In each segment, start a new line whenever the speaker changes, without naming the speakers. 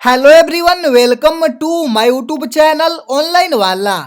Hello everyone, welcome to my YouTube channel online वाला।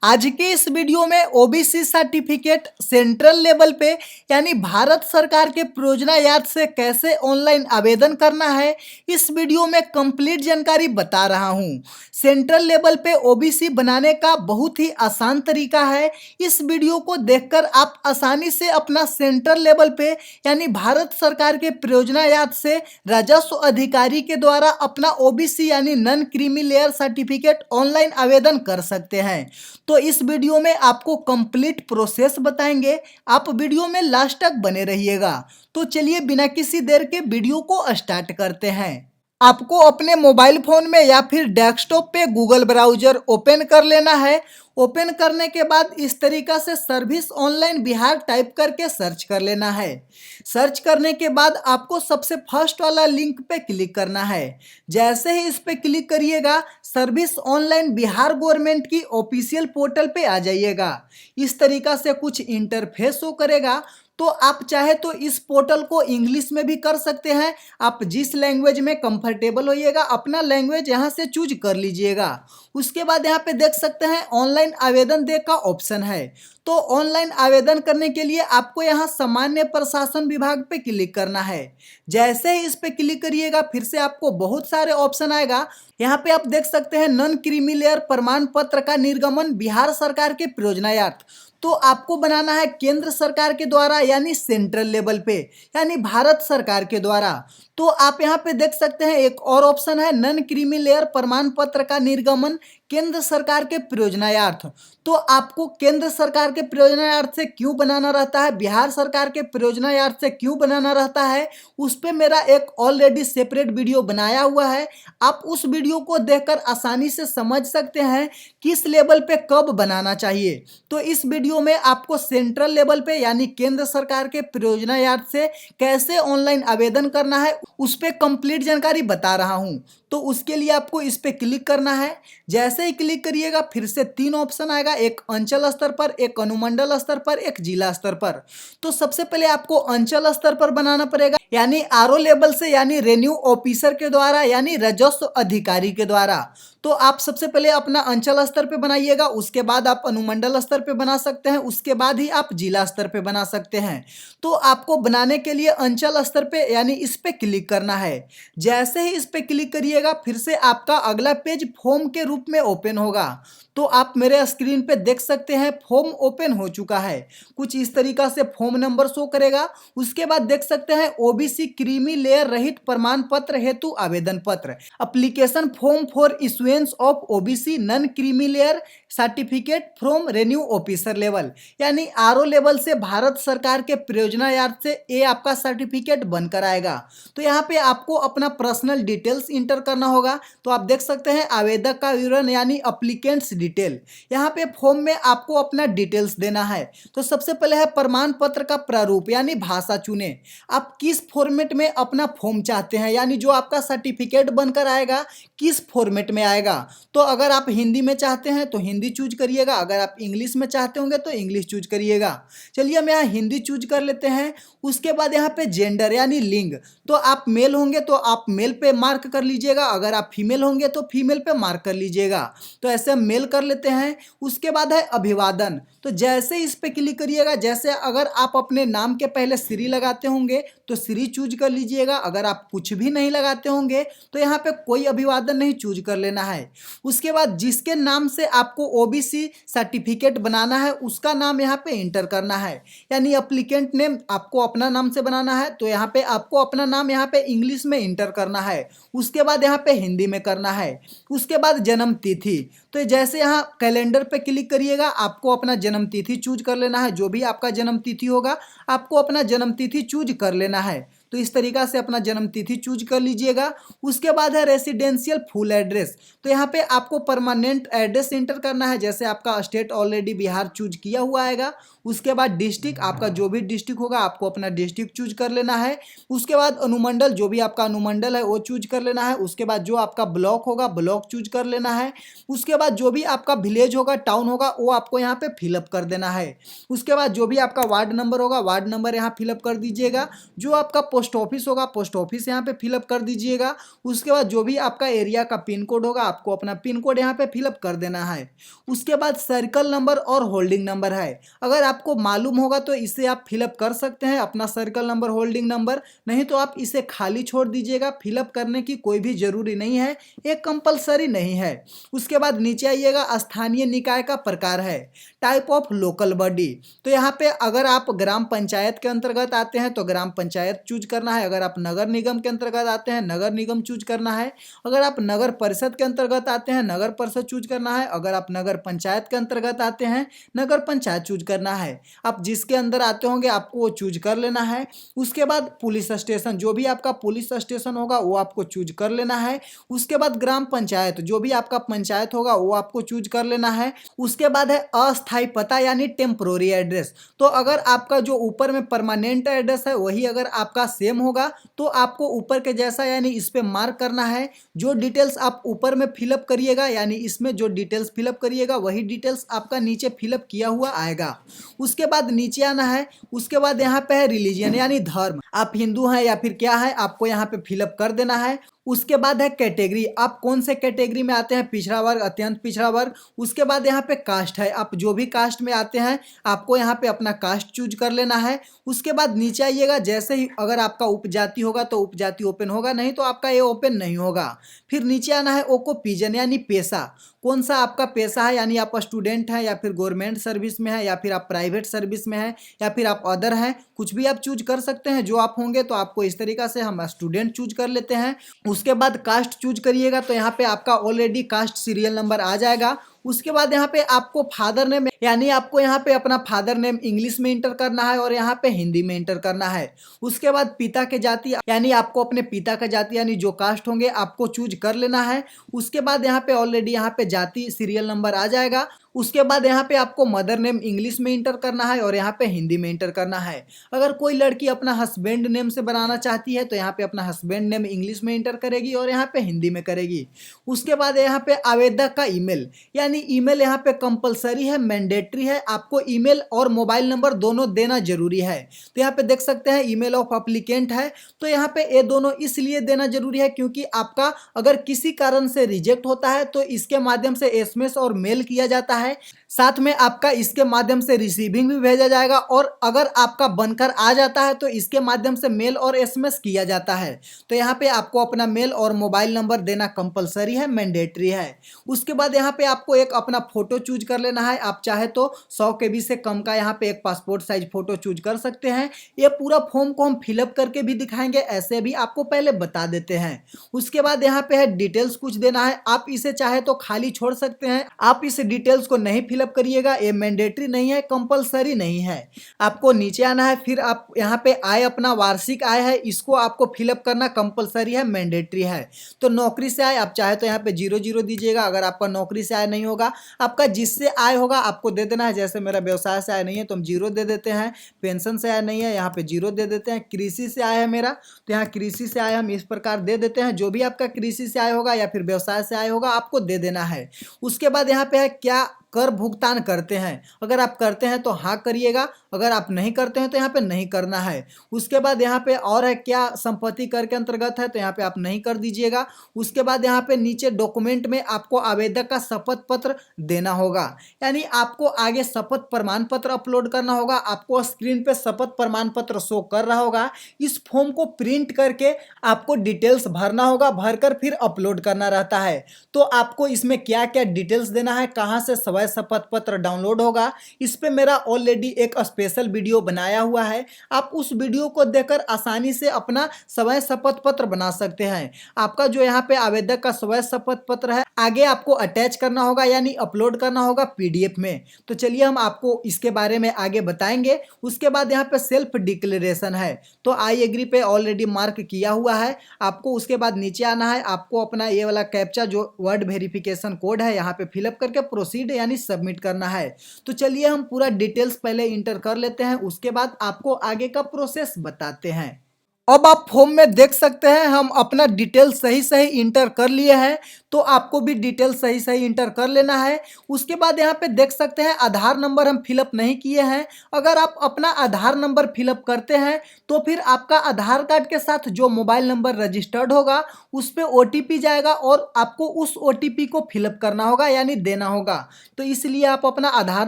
आज के इस वीडियो में ओबीसी सर्टिफिकेट सेंट्रल लेवल पे यानी भारत सरकार के परियोजना याद से कैसे ऑनलाइन आवेदन करना है, इस वीडियो में कंप्लीट जानकारी बता रहा हूँ। सेंट्रल लेवल पे ओबीसी बनाने का बहुत ही आसान तरीका है। इस वीडियो को देखकर आप आसानी से अपना सेंट्रल लेवल पे यानी भारत सरकार के परियोजना याद से राजस्व अधिकारी के द्वारा अपना ओबीसी यानी non creamy layer certificate online आवेदन कर सकते हैं। तो इस वीडियो में आपको कंप्लीट प्रोसेस बताएंगे, आप वीडियो में लास्ट तक बने रहिएगा। तो चलिए बिना किसी देर के वीडियो को स्टार्ट करते हैं। आपको अपने मोबाइल फोन में या फिर डेस्कटॉप पे गूगल ब्राउजर ओपन कर लेना है। ओपन करने के बाद इस तरीका से सर्विस ऑनलाइन बिहार टाइप करके सर्च कर लेना है। सर्च करने के बाद आपको सबसे फर्स्ट वाला लिंक पे क्लिक करना है। जैसे ही इस पे क्लिक करिएगा, सर्विस ऑनलाइन बिहार गवर्नमेंट की ऑफिशियल पोर्टल पे आ जाइएगा। इस तरीका से कुछ इंटरफेस शो करेगा। तो आप चाहे तो इस पोर्टल को इंग्लिश में भी कर सकते हैं। आप जिस लैंग्वेज में कंफर्टेबल होइएगा अपना लैंग्वेज यहाँ से चूज कर लीजिएगा। उसके बाद यहाँ पे देख सकते हैं ऑनलाइन आवेदन दे का ऑप्शन है। तो ऑनलाइन आवेदन करने के लिए आपको यहाँ सामान्य प्रशासन विभाग पे क्लिक करना है। जैसे ही इस पे क्लिक करिएगा फिर से आपको बहुत सारे ऑप्शन आएगा। यहाँ पे आप देख सकते हैं नॉन क्रीमी लेयर प्रमाण पत्र का निर्गमन बिहार सरकार के परियोजनायार्थ। तो आपको बनाना है केंद्र सरकार के द्वारा यानी सेंट्रल लेवल पे यानी भारत सरकार के द्वारा। तो आप यहाँ पे देख सकते हैं एक और ऑप्शन है नॉन क्रीमी लेयर प्रमाण पत्र का निर्गमन केंद्र सरकार के परियोजनायार्थ। तो आपको केंद्र सरकार के परियोजनायार्थ से क्यों बनाना रहता है, बिहार सरकार के परियोजनायार्थ से क्यों बनाना रहता है, उस पर मेरा एक ऑलरेडी सेपरेट वीडियो बनाया हुआ है। आप उस वीडियो को देखकर आसानी से समझ सकते हैं किस लेवल पे कब बनाना चाहिए। तो इस वीडियो में आपको सेंट्रल लेवल पे यानी केंद्र सरकार के परियोजनायार्थ से कैसे ऑनलाइन आवेदन करना है उस पर कंप्लीट जानकारी बता रहा हूं। तो उसके लिए आपको इस पे क्लिक करना है। जैसे ही क्लिक करिएगा फिर से तीन ऑप्शन आएगा, एक अंचल स्तर पर, एक अनुमंडल स्तर पर, एक जिला स्तर पर। तो सबसे पहले आपको अंचल स्तर पर बनाना पड़ेगा यानी आरओ लेवल से यानी रेन्यू ऑफिसर के द्वारा यानी राजस्व अधिकारी के द्वारा। तो आप सबसे पहले अपना अंचल स्तर पे बनाइएगा, उसके बाद आप अनुमंडल स्तर पे बना सकते हैं, उसके बाद ही आप जिला स्तर पे बना सकते हैं। तो आपको बनाने के लिए अंचल स्तर पे यानी इस पे क्लिक करना है। जैसे ही इस पे क्लिक करिएगा फिर से आपका अगला पेज फॉर्म के रूप में ओपन होगा। तो आप मेरे स्क्रीन पे देख सकते हैं फॉर्म ओपन हो चुका है। कुछ इस तरीका से फॉर्म नंबर शो करेगा। उसके बाद देख सकते हैं ओबीसी क्रीमी लेयर रहित प्रमाण पत्र हेतु आवेदन पत्र application form for issuance of OBC non creamy layer certificate from renew officer level यानी आरओ लेवल से भारत सरकार के परियोजनायार्थ से ये आपका सर्टिफिकेट बनकर आएगा। तो यहाँ पे आपको अपना पर्सनल डिटेल्स इंटर करना होगा। तो आप देख सकते हैं आवेदक का विवरण यानी अप्लीकेंट्स डिटेल। यहाँ पे फॉर्म में आपको अपना डिटेल्स देना है। तो सबसे पहले है प्रमाण पत्र का प्रारूप यानी भाषा चुने। आप किस फॉर्मेट में अपना फॉर्म चाहते हैं यानी जो आपका सर्टिफिकेट बनकर आएगा किस फॉर्मेट में आएगा। तो अगर आप हिंदी में चाहते हैं तो हिंदी चूज करिएगा, अगर आप इंग्लिश में चाहते होंगे तो इंग्लिश चूज करिएगा। चलिए हम यहाँ हिंदी चूज कर लेते हैं। उसके बाद यहाँ पे जेंडर यानी लिंग, तो आप मेल होंगे तो आप मेल पे मार्क कर लीजिएगा, अगर आप फीमेल होंगे तो फीमेल पे मार्क कर लीजिएगा। तो ऐसे हम मेल कर लेते हैं। उसके बाद है अभिवादन। तो जैसे इस पे क्लिक करिएगा, जैसे अगर आप अपने नाम के पहले श्री लगाते होंगे तो श्री चूज कर लीजिएगा, अगर आप कुछ भी नहीं लगाते होंगे तो यहाँ पे कोई अभिवादन नहीं चूज कर लेना है। उसके बाद जिसके नाम से आपको ओबीसी सर्टिफिकेट बनाना है उसका नाम यहाँ पे इंटर करना है यानी एप्लीकेंट नेम आपको अपना नाम से बनाना है तो यहाँ पे आपको अपना नाम यहाँ पे इंग्लिश में इंटर करना है। उसके बाद यहाँ पे हिंदी में करना है। उसके बाद जन्म तिथि, तो जैसे यहाँ कैलेंडर पे क्लिक करिएगा आपको अपना जन्म तिथि चूज कर लेना है। जो भी आपका जन्म तिथि होगा आपको अपना जन्म तिथि चूज कर लेना है। तो इस तरीका से अपना जन्म तिथि चूज कर लीजिएगा। उसके बाद है रेसिडेंशियल फुल एड्रेस, तो यहाँ पे आपको परमानेंट एड्रेस इंटर करना है। जैसे आपका स्टेट ऑलरेडी बिहार चूज किया हुआ आएगा। उसके बाद डिस्ट्रिक्ट, आपका जो भी डिस्ट्रिक्ट होगा आपको अपना डिस्ट्रिक्ट चूज कर लेना है। उसके बाद अनुमंडल, जो भी आपका अनुमंडल है वो चूज कर लेना है। उसके बाद जो आपका ब्लॉक होगा ब्लॉक चूज कर लेना है। उसके बाद जो भी आपका विलेज होगा टाउन होगा वो आपको यहाँ पे फिलअप कर देना है। उसके बाद जो भी आपका वार्ड नंबर होगा वार्ड नंबर यहाँ फिलअप कर दीजिएगा। जो आपका पोस्ट ऑफिस होगा, पोस्ट ऑफिस यहाँ पे फिलअप कर दीजिएगा। उसके बाद जो भी आपका एरिया का पिन कोड होगा, आपको अपना पिन कोड यहाँ पे फिलअप कर देना है। उसके बाद सर्कल नंबर और होल्डिंग नंबर है, अगर आपको मालूम होगा तो इसे आप फिलअप कर सकते हैं, अपना सर्कल नंबर होल्डिंग नंबर, नहीं तो आप इसे खाली छोड़ दीजिएगा, फिलअप करने की कोई भी जरूरी नहीं है, ये कंपलसरी नहीं है। उसके बाद नीचे आइएगा, स्थानीय निकाय का प्रकार है, टाइप ऑफ लोकल बॉडी। तो यहाँ पे अगर आप ग्राम पंचायत के अंतर्गत आते हैं तो ग्राम पंचायत चूज करना है, अगर आप नगर निगम के अंतर्गत आते हैं नगर निगम चूज करना है, अगर आप नगर परिषद के अंतर्गत आते हैं नगर परिषद चूज करना है, अगर आप नगर पंचायत के अंतर्गत आते हैं नगर पंचायत चूज करना है। आप जिसके अंदर आते होंगे आपको वो चूज कर लेना है। उसके बाद पुलिस स्टेशन, जो भी आपका पुलिस स्टेशन होगा वो आपको चूज कर लेना है। उसके बाद ग्राम पंचायत, जो भी आपका पंचायत होगा वो आपको चूज कर लेना है। उसके बाद है अस्थायी पता यानी टेम्पोररी एड्रेस। तो अगर आपका जो ऊपर में परमानेंट एड्रेस है वही अगर आपका सेम होगा तो आपको ऊपर के जैसा यानी इस पे मार्क करना है। जो डिटेल्स आप ऊपर में फिलअप करिएगा यानी इसमें जो डिटेल्स फिलअप करिएगा वही डिटेल्स आपका नीचे फिलअप किया हुआ आएगा। उसके बाद नीचे आना है। उसके बाद यहाँ पे है रिलीजन यानी धर्म, आप हिंदू हैं या फिर क्या है आपको यहाँ पे फिलअप कर देना है। उसके बाद है कैटेगरी, आप कौन से कैटेगरी में आते हैं, पिछड़ा वर्ग, अत्यंत पिछड़ा वर्ग। उसके बाद यहाँ पे कास्ट है, आप जो भी कास्ट में आते हैं आपको यहाँ पे अपना कास्ट चूज कर लेना है। उसके बाद नीचे आइएगा, जैसे ही अगर आपका उपजाति होगा तो उपजाति ओपन होगा, नहीं तो आपका ये ओपन नहीं होगा। फिर नीचे आना है ओक्यूपेशन यानी पेशा, कौन सा आपका पेशा है, यानी आप स्टूडेंट हैं या फिर गवर्नमेंट सर्विस में है या फिर आप प्राइवेट सर्विस में हैं या फिर आप अदर हैं, कुछ भी आप चूज कर सकते हैं जो आप होंगे। तो आपको इस तरीका से हम स्टूडेंट चूज कर लेते हैं। उसके बाद कास्ट चूज करिएगा तो यहाँ पे आपका ऑलरेडी कास्ट सीरियल नंबर आ जाएगा। उसके बाद यहाँ पे आपको फादर नेम यानी आपको यहाँ पे अपना फादर नेम इंग्लिश में इंटर करना है और यहाँ पे हिंदी में इंटर करना है। उसके बाद पिता के जाति यानी आपको अपने पिता का जाति यानी जो कास्ट होंगे आपको चूज कर लेना है। उसके बाद यहाँ पे ऑलरेडी यहाँ पे जाति सीरियल नंबर आ जाएगा। उसके बाद यहाँ पे आपको मदर नेम इंग्लिश में इंटर करना है और यहाँ पे हिंदी में इंटर करना है। अगर कोई लड़की अपना हस्बैंड नेम से बनाना चाहती है तो यहाँ पे अपना हस्बैंड नेम इंग्लिश में इंटर करेगी और यहाँ पे हिंदी में करेगी। उसके बाद यहाँ पे आवेदक का ईमेल यानी ईमेल यहाँ पे कंपलसरी है, मैंडेटरी है, आपको ईमेल और मोबाइल नंबर दोनों देना जरूरी है। तो यहाँ पे देख सकते हैं ईमेल ऑफ एप्लीकेंट है, तो यहाँ पे ये दोनों इसलिए देना जरूरी है क्योंकि आपका अगर किसी कारण से रिजेक्ट होता है तो इसके माध्यम से एसएमएस और मेल किया जाता है, साथ में आपका इसके माध्यम से रिसीविंग भी भेजा जाएगा और अगर आपका बनकर आ जाता है तो इसके माध्यम से मेल और एसएमएस किया जाता है। तो यहाँ पे आपको अपना मेल और मोबाइल नंबर देना कंपलसरी है, मैंडेटरी है। उसके बाद यहाँ पे आपको एक अपना फोटो चूज कर लेना है। आप चाहे तो 100 KB से कम का यहाँ पे एक पासपोर्ट साइज फोटो चूज कर सकते हैं। ये पूरा फॉर्म को हम फिलअप करके भी दिखाएंगे, ऐसे भी आपको पहले बता देते हैं। उसके बाद यहाँ पे है डिटेल्स कुछ देना है, आप इसे चाहे तो खाली छोड़ सकते हैं, आप इस डिटेल्स को नहीं फिलअप करिएगा, ये मैंडेटरी नहीं है, कंपलसरी नहीं है। आपको नीचे आना है, फिर आप यहाँ पे आय अपना वार्षिक आय है इसको आपको फिलअप करना कंपलसरी है, मैंडेटरी है। तो नौकरी से आय आप चाहे तो यहाँ पे 00 दीजिएगा, अगर आपका नौकरी से आय नहीं होगा, आपका जिससे आय होगा आपको दे देना है। जैसे मेरा व्यवसाय से आय नहीं है तो हम 0 दे देते हैं, पेंशन से आय नहीं है यहाँ पे 0 दे देते हैं, कृषि से आय है मेरा तो यहाँ कृषि से आय हम इस प्रकार दे देते हैं। जो भी आपका कृषि से आय होगा या फिर व्यवसाय से आय होगा आपको दे देना है। उसके बाद यहाँ पे है क्या कर भुगतान करते हैं, अगर आप करते हैं तो हाँ करिएगा, अगर आप नहीं करते हैं तो यहाँ पे नहीं करना है। उसके बाद यहाँ पे और है क्या संपत्ति कर के अंतर्गत है तो यहाँ पे आप नहीं कर दीजिएगा। उसके बाद यहाँ पे नीचे डॉक्यूमेंट में आपको आवेदक का शपथ पत्र देना होगा, यानी आपको आगे शपथ प्रमाण पत्र अपलोड करना होगा। आपको स्क्रीन पे शपथ प्रमाण पत्र शो कर रहा होगा, इस फॉर्म को प्रिंट करके आपको डिटेल्स भरना होगा, भरकर फिर अपलोड करना रहता है। तो आपको इसमें क्या क्या डिटेल्स देना है, कहाँ से शपथ पत्र डाउनलोड होगा, इस पे मेरा ऑलरेडी एक स्पेशल वीडियो बनाया हुआ है, आप उस वीडियो को देखकर आसानी से अपना स्वयं शपथ पत्र बना सकते हैं। आपका जो यहाँ पे आवेदक का स्वयं शपथ पत्र है आगे आपको अटैच करना होगा यानी अपलोड करना होगा पीडीएफ में। तो चलिए हम आपको इसके बारे में आगे बताएंगे। उसके बाद यहाँ पे सेल्फ डिक्लेरेशन है, तो आई एग्री पे ऑलरेडी मार्क किया हुआ है आपको। उसके बाद नीचे आना है, आपको अपना ये वाला कैप्चा जो वर्ड वेरिफिकेशन कोड है यहाँ पे फिलअप करके प्रोसीड यानी सबमिट करना है। तो चलिए हम पूरा डिटेल्स पहले इंटर कर लेते हैं, उसके बाद आपको आगे का प्रोसेस बताते हैं। अब आप फॉर्म में देख सकते हैं हम अपना डिटेल सही सही इंटर कर लिए हैं, तो आपको भी डिटेल सही सही इंटर कर लेना है। उसके बाद यहाँ पे देख सकते हैं आधार नंबर हम फिलअप नहीं किए हैं, अगर आप अपना आधार नंबर फिलअप करते हैं तो फिर आपका आधार कार्ड के साथ जो मोबाइल नंबर रजिस्टर्ड होगा उस पे ओटीपी जाएगा और आपको उस ओटीपी को फिलअप करना होगा यानी देना होगा। तो इसलिए आप अपना आधार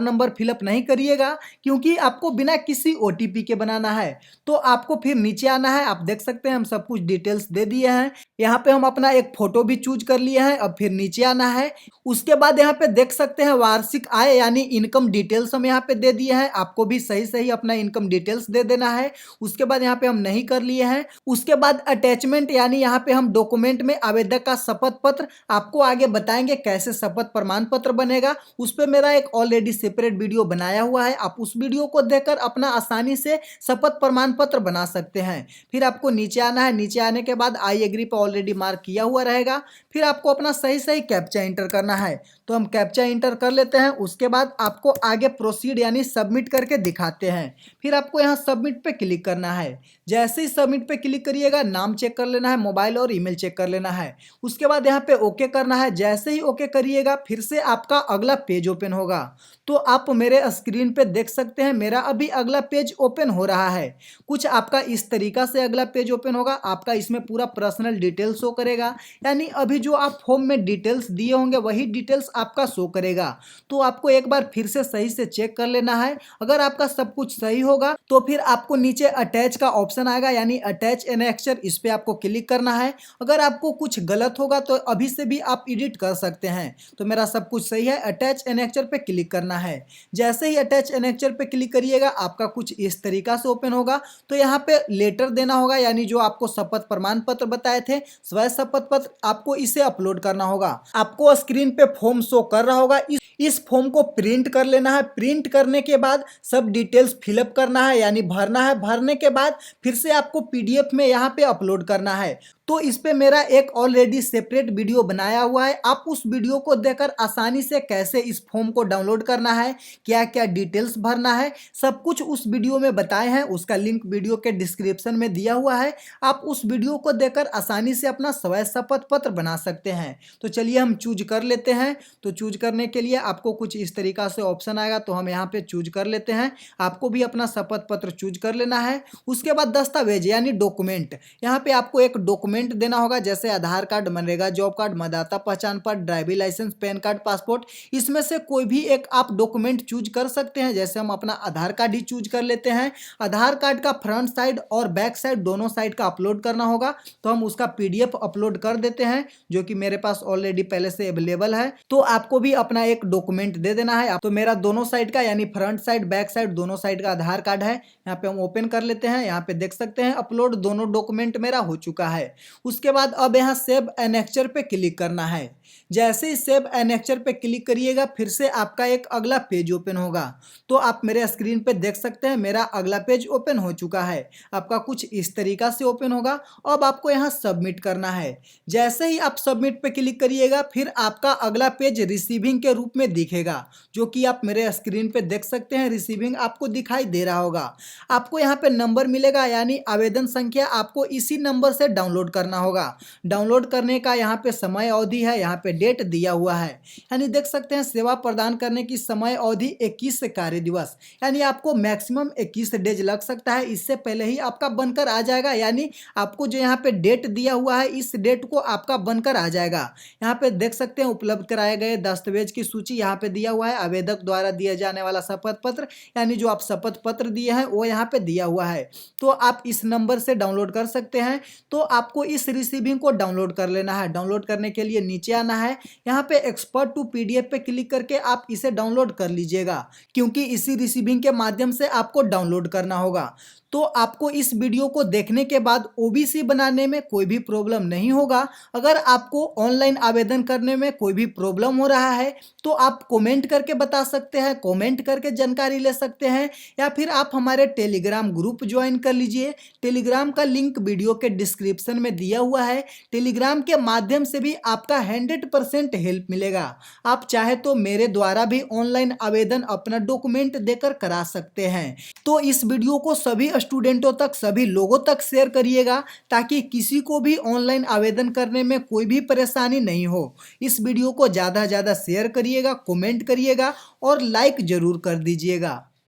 नंबर फिलअप नहीं करिएगा क्योंकि आपको बिना किसी ओटीपी के बनाना है। तो आपको फिर नीचे आना है, आप देख सकते हैं हम सब कुछ डिटेल्स दे दिए हैं। यहाँ पे हम अपना एक फोटो भी चूज कर लिए हैं। अब फिर नीचे आना है, उसके बाद यहाँ पे देख सकते हैं वार्षिक आय यानी इनकम डिटेल्स हम यहाँ पे दे दिए हैं। आपको भी सही सही अपना इनकम डिटेल्स दे देना है। उसके बाद यहाँ पे हम नहीं कर लिए हैं। उसके बाद अटैचमेंट यानी यहाँ पे हम डॉक्यूमेंट में आवेदक का शपथ पत्र, आपको आगे बताएंगे कैसे शपथ प्रमाण पत्र बनेगा। उस पर मेरा एक ऑलरेडी सेपरेट वीडियो बनाया हुआ है, आप उस वीडियो को देखकर अपना आसानी से शपथ प्रमाण पत्र बना सकते हैं। फिर आपको नीचे आना है, नीचे आने के बाद आई एग्री पर ऑलरेडी मार्क किया हुआ रहेगा। फिर आपको अपना सही सही कैप्चा इंटर करना है, तो हम कैप्चा इंटर कर लेते हैं। उसके बाद आपको आगे प्रोसीड यानी सबमिट करके दिखाते हैं। फिर आपको यहाँ सबमिट पे क्लिक करना है। जैसे ही सबमिट पे क्लिक करिएगा नाम चेक कर लेना है, मोबाइल और ईमेल चेक कर लेना है। उसके बाद यहाँ पे ओके करना है। जैसे ही ओके करिएगा फिर से आपका अगला पेज ओपन होगा। तो आप मेरे स्क्रीन पे देख सकते हैं मेरा अभी अगला पेज ओपन हो रहा है। कुछ आपका इस तरीका से अगला पेज ओपन होगा। आपका इसमें पूरा पर्सनल डिटेल्स शो करेगा यानी अभी जो आप फॉर्म में डिटेल्स दिए होंगे वही डिटेल्स आपका शो करेगा। तो आपको एक बार फिर से सही से चेक कर लेना है। अगर आपका सब कुछ सही होगा तो फिर आपको नीचे अटैच का ऑप्शन आएगा यानी अटैच एनेक्चर, इस पे आपको क्लिक करना है। अगर आपको कुछ गलत होगा तो अभी से भी आप एडिट कर सकते हैं। तो मेरा सब कुछ सही है, अटैच एनेक्चर पे क्लिक करना है। जैसे ही अटैच एनेक्चर पे क्लिक करिएगा आपका कुछ इस तरीका से ओपन होगा। तो यहाँ पे लेटर देना होगा यानी जो आपको शपथ प्रमाण पत्र बताए थे स्वयं शपथ पत्र, आपको इसे अपलोड करना होगा। आपको स्क्रीन पे फॉर्म शो कर रहा होगा, इस फॉर्म को प्रिंट कर लेना है। प्रिंट करने के बाद सब डिटेल्स फिलअप करना है यानी भरना है। भरने के बाद फिर से आपको पीडीएफ में यहाँ पे अपलोड करना है। तो इस पे मेरा एक ऑलरेडी सेपरेट वीडियो बनाया हुआ है, आप उस वीडियो को देखकर आसानी से कैसे इस फॉर्म को डाउनलोड करना है, क्या क्या डिटेल्स भरना है, सब कुछ उस वीडियो में बताए हैं। उसका लिंक वीडियो के डिस्क्रिप्शन में दिया हुआ है। आप उस वीडियो को देखकर आसानी से अपना स्वयं शपथ पत्र बना सकते हैं। तो चलिए हम चूज कर लेते हैं। तो चूज करने के लिए आपको कुछ इस तरीका से ऑप्शन आएगा, तो हम यहाँ पे चूज कर लेते हैं। आपको भी अपना शपथ पत्र चूज कर लेना है। उसके बाद दस्तावेज यानी डॉक्यूमेंट, यहाँ पे आपको एक डॉक्यूमेंट देना होगा जैसे Aadhaar card, MNREGA job card, मतदाता पहचान पत्र, driving licence, PAN card, passport. इसमें से कोई भी एक आप डॉक्यूमेंट चूज कर सकते हैं। जैसे हम अपना आधार कार्ड ही चूज कर लेते हैं। आधार कार्ड का फ्रंट साइड और बैक साइड दोनों साइड का अपलोड करना होगा। तो हम उसका पीडीएफ अपलोड कर देते हैं जो कि मेरे पास ऑलरेडी पहले से अवेलेबल है। तो आपको भी अपना एक डॉक्यूमेंट दे देना है। तो मेरा दोनों साइड का यानी फ्रंट साइड बैक साइड दोनों साइड का आधार कार्ड है। यहाँ पे हम ओपन कर लेते हैं। यहाँ पे देख सकते हैं अपलोड दोनों डॉक्यूमेंट मेरा हो चुका है। उसके बाद अब यहाँ सेव एनेक्चर पे क्लिक करना है। जैसे ही सेव एनेक्चर पे क्लिक करिएगा फिर से आपका एक अगला पेज ओपन होगा। तो आप मेरे स्क्रीन पे देख सकते हैं मेरा अगला पेज ओपन हो चुका है। आपका कुछ इस तरीका से ओपन होगा। अब आपको यहाँ सबमिट करना है। जैसे ही आप सबमिट पे क्लिक करिएगा फिर आपका अगला पेज रिसीविंग के रूप में दिखेगा, जो कि आप मेरे स्क्रीन पे देख सकते हैं। रिसीविंग आपको दिखाई दे रहा होगा। आपको यहाँ पे नंबर मिलेगा यानी आवेदन संख्या, आपको इसी नंबर से डाउनलोड करना होगा। डाउनलोड करने का यहाँ पे समय अवधि है, यहाँ पे डेट दिया हुआ है यानी देख सकते हैं सेवा प्रदान करने की समय अवधि 21 कार्य दिवस, यानी आपको मैक्सिमम 21 डेज लग सकता है। इससे पहले ही आपका बनकर आ जाएगा यानी आपको जो यहाँ पे डेट दिया हुआ है इस डेट को आपका बनकर आ जाएगा। यहाँ पे देख सकते हैं उपलब्ध कराए गए दस्तावेज की सूची यहाँ पे दिया हुआ है। आवेदक द्वारा दिया जाने वाला शपथ पत्र यानी जो आप शपथ पत्र दिए हैं वो यहाँ पे दिया हुआ है। तो आप इस नंबर से डाउनलोड कर सकते हैं। तो आपको इस रिसीविंग को डाउनलोड कर लेना है। डाउनलोड करने के लिए नीचे आना है। यहाँ पे एक्सपर्ट टू पीडीएफ पे क्लिक करके आप इसे डाउनलोड कर लीजिएगा, क्योंकि इसी रिसीविंग के माध्यम से आपको डाउनलोड करना होगा। तो आपको इस वीडियो को देखने के बाद ओबीसी बनाने में कोई भी प्रॉब्लम नहीं होगा। अगर आपको ऑनलाइन आवेदन करने में कोई भी प्रॉब्लम हो रहा है तो आप कमेंट करके बता सकते हैं, कमेंट करके जानकारी ले सकते हैं, या फिर आप हमारे टेलीग्राम ग्रुप ज्वाइन कर लीजिए। टेलीग्राम का लिंक वीडियो के डिस्क्रिप्शन में दिया हुआ है। टेलीग्राम के माध्यम से भी आपका 100% हेल्प मिलेगा। आप चाहे तो मेरे द्वारा भी ऑनलाइन आवेदन अपना डॉक्यूमेंट देकर करा सकते हैं। तो इस वीडियो को सभी स्टूडेंटों तक, सभी लोगों तक शेयर करिएगा ताकि किसी को भी ऑनलाइन आवेदन करने में कोई भी परेशानी नहीं हो। इस वीडियो को ज़्यादा से ज़्यादा शेयर करिएगा, कमेंट करिएगा और लाइक जरूर कर दीजिएगा।